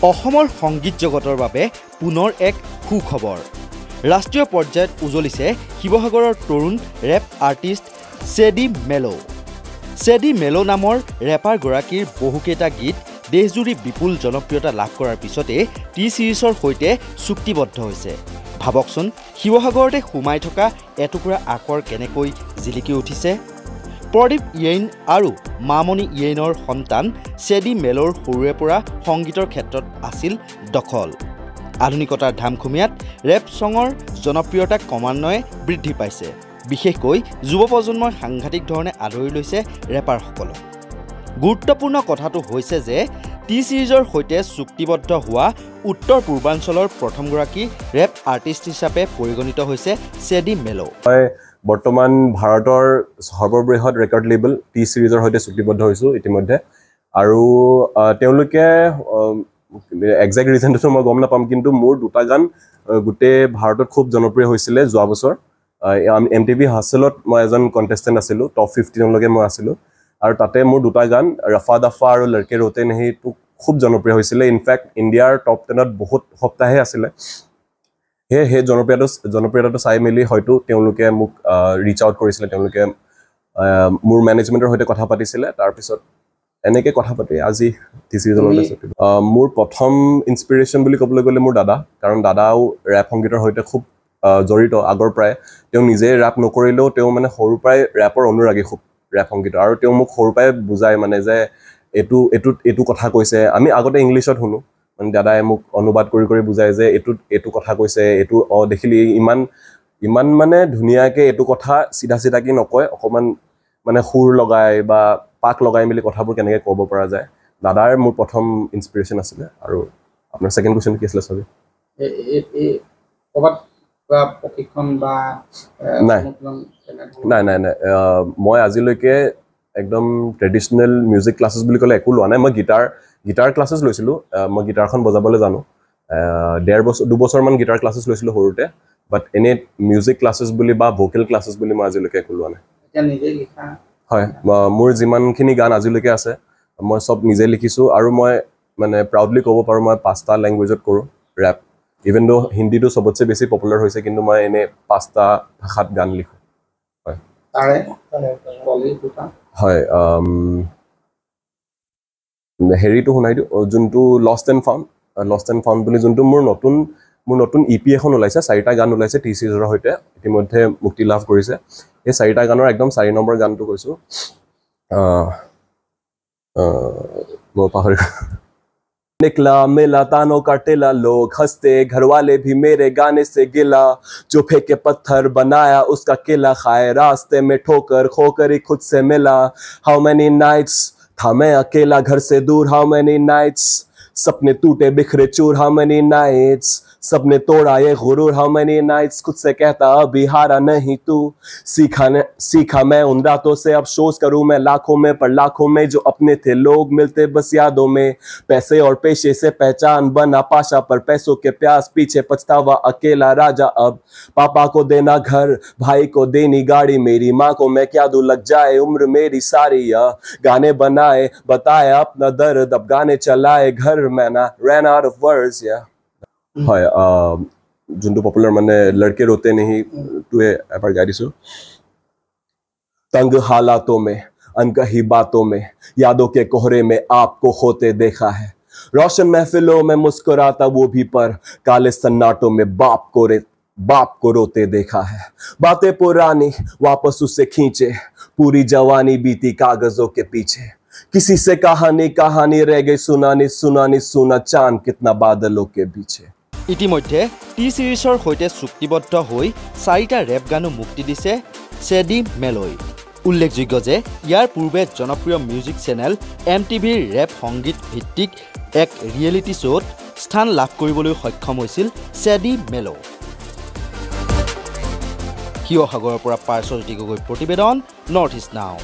অসমৰ সংগীত জগতৰ বাবে পুনৰ এক সুখবৰ ৰাষ্ট্ৰীয় পৰ্যায়ত উজলিছে শিৱসাগৰৰ তৰুণ ৰেপ আৰ্টিষ্ট চেডি মেলো নামৰ ৰেপাৰ গৰাকীৰ বহুকেইটা গীত দেশজুৰি বিপুল জনপ্ৰিয়তা লাভ কৰাৰ পিছতে টি সিৰিজৰ সৈতে চুক্তিবদ্ধ হৈছে ভাবকচোন শিৱসাগৰতে সোমাই থকা এটুকুৰা আকৰ কেনেকৈ জিলিকি উঠিছে প্ৰদীপ ইয়েইন আৰু মামনি ইয়েইনৰ সন্তান চেডি মেলৰ সৰুৰে পৰা সংগীতৰ ক্ষেত্ৰত আছিল দখল আধুনিকতাৰ ধামখুমীয়াত ৰেপ ছঙৰ জনপ্ৰিয়তা ক্ৰমান্বয়ে বৃদ্ধি পাইছে বিশেষকৈ যুৱ প্ৰজন্মই সাংঘাতিক ধৰণে আদৰি লৈছে ৰেপাৰসকলক গুৰুত্বপূৰ্ণ কথাটো হৈছে যে টি সিৰিজৰ সৈতে চুক্তিবদ্ধ হোৱা উত্তৰ পূৰ্বাঞ্চলৰ প্ৰথমগৰাকী ৰেপ আৰ্টিষ্ট হিচাপে পৰিগণিত হৈছে চেডি মেলো বৰ্তমান ভাৰতৰ সৰ্ববৃহৎ ৰেকৰ্ড লেবল টি সিৰিজৰ সৈতে চুক্তিবদ্ধ হৈছোঁ ইতিমধ্যে আৰু তেওঁলোকে এক্সাক্ট ৰিজনটো মই গম নাপাম কিন্তু মোৰ দুটা গান গোটেই ভাৰতত খুব জনপ্ৰিয় হৈছিলে যোৱা বছৰ MTV হাছলত মই এজন কণ্টেষ্টেণ্ট আছিলোঁ টপ 15লৈকে মই আছিলোঁ আৰু তাতে মোৰ দুটা গান ৰফা দফা আৰু লড়কে ৰোতে নেহিটো খুব জনপ্ৰিয় হৈছিলে ইনফেক্ট ইণ্ডিয়াৰ টপ 10ত বহুত সপ্তাহে আছিলে সেই জনপ্ৰিয়তাটো চাই মেলি হয়তো তেওঁলোকে মোক ৰিচ আউট কৰিছিলে তেওঁলোকে মোৰ মেনেজমেণ্টৰ সৈতে কথা পাতিছিলে তাৰপিছত এনেকৈ কথা পাতি আজি টি সিৰিজলৈ মোৰ প্ৰথম ইনস্পিৰেশ্যন বুলি ক'বলৈ গ'লে মোৰ দাদা কাৰণ দাদাও ৰেপ সংগীতৰ সৈতে খুব জড়িত আগৰ পৰাই তেওঁ নিজে ৰেপ নকৰিলেও তেওঁ মানে সৰুৰ পৰাই ৰেপৰ অনুৰাগী খুব ৰেপ সংগীতৰ আৰু তেওঁ মোক সৰুৰ পৰাই বুজায় মানে যে এইটো কথা কৈছে আমি আগতে ইংলিছত শুনো মানে দাদাই মোক অনুবাদ কৰি বুজায় যে এইটো কথা কৈছে এইটো দেখিলি ইমান মানে ধুনীয়াকৈ এইটো কথা চিধাকৈ নকয় অকণমান মানে সুৰ লগাই বা পাক লগাই মেলি কথাবোৰ কেনেকৈ ক'ব পৰা যায় দাদাৰ মোৰ প্ৰথম ইনস্পিৰেশ্যন আছিলে আৰু আপোনাৰ ছেকেণ্ড কুৱেশ্যন কি আছিলে চবে নাই মই আজিলৈকে একদম ট্ৰেডিশ্যনেল মিউজিক ক্লাছেছ বুলি ক'লে একো লোৱা নাই মই গিটাৰ ক্লাছেছ লৈছিলোঁ মই গিটাৰখন বজাবলৈ জানো 2বছৰমান গিটাৰ ক্লাছেছ লৈছিলোঁ সৰুতে বাট এনে মিউজিক ক্লাছেছ বুলি বা ভোকেল ক্লাছেছ বুলি মই আজিলৈকে একো লোৱা নাই হয় মোৰ যিমানখিনি গান আজিলৈকে আছে মই চব নিজে লিখিছোঁ আৰু মই মানে প্ৰাউডলি ক'ব পাৰোঁ মই 5টা লেংগুৱেজত কৰোঁ ৰেপ ইভেন দো হিন্দীটো চবতছে বেছি পপুলাৰ হৈছে কিন্তু মই এনে 5টা ভাষাত গান লিখোঁ হয় হেৰিটো শুনাই দিওঁ যোনটো লষ্ট এণ্ড ফাউণ্ড বুলি যোনটো মোৰ নতুন EP এখন ওলাইছে 4টা গান ওলাইছে টি সিৰিজৰ সৈতে ইতিমধ্যে মুক্তি লাভ কৰিছে এই 4টা গানৰ একদম 4 নম্বৰ গানটো কৈছোঁ মই পাহৰি निकला मिला तानों का टिला लोग हंसते घर वाले भी मेरे गाने से गिला जो फेंके पत्थर बनाया उसका किला खाए रास्ते में ठोकर खोकर ही खुद से मिला हाउ मैनी नाइट्स था मैं अकेला घर से दूर हाउ मैनी नाइट्स सपने टूटे बिखरे चूर हाउ मैनी नाइट्स सबने तोड़ा ये गुरूर हाउ मैनी नाइट्स खुद से कहता अभी हारा नहीं तू सीखा मैं उन रातों से अफसोस करूं मैं लाखों में पर लाखों में जो अपने थे लोग मिलते बस यादों में पैसे और पेशे से पहचान बना पाशा पर पैसों के प्यास पीछे पछतावा अकेला राजा अब पापा को देना घर भाई को देनी गाड़ी मेरी माँ को मैं क्या दूं लग जाए उम्र मेरी सारी गाने बनाए बताए अपना दर्द अब गाने चलाए घर में ना ran out of words হয় যোনটো পপুলাৰ মানে লড়কে रोते नहीं টুৱে এবাৰ গাই দিছোঁ तंग हालातों में अनकही बातों में यादों के कोहरे में आपको खोते देखा है रोशन महफिलों में मुस्कुराता वो भी पर काले सन्नाटों में बाप को रोते देखा है बातें पुरानी वापस उसे खींचे पूरी जवानी बीती कागजों के पीछे किसी से कहानी रह गई सुनानी सुना चांद कितना बादलों के पीछे ইতিমধ্যে টি সিৰিজৰ সৈতে চুক্তিবদ্ধ হৈ 4টা ৰেপ গানো মুক্তি দিছে চেডি মেলোই উল্লেখযোগ্য যে ইয়াৰ পূৰ্বে জনপ্ৰিয় মিউজিক চেনেল MTVৰ ৰেপ সংগীত ভিত্তিক এক ৰিয়েলিটি শ্ব'ত স্থান লাভ কৰিবলৈ সক্ষম হৈছিল চেডি মেলো শিৱসাগৰৰ পৰা পাৰ্শ্বজ্যোতি গগৈৰ প্ৰতিবেদন নৰ্থ ইষ্ট নাও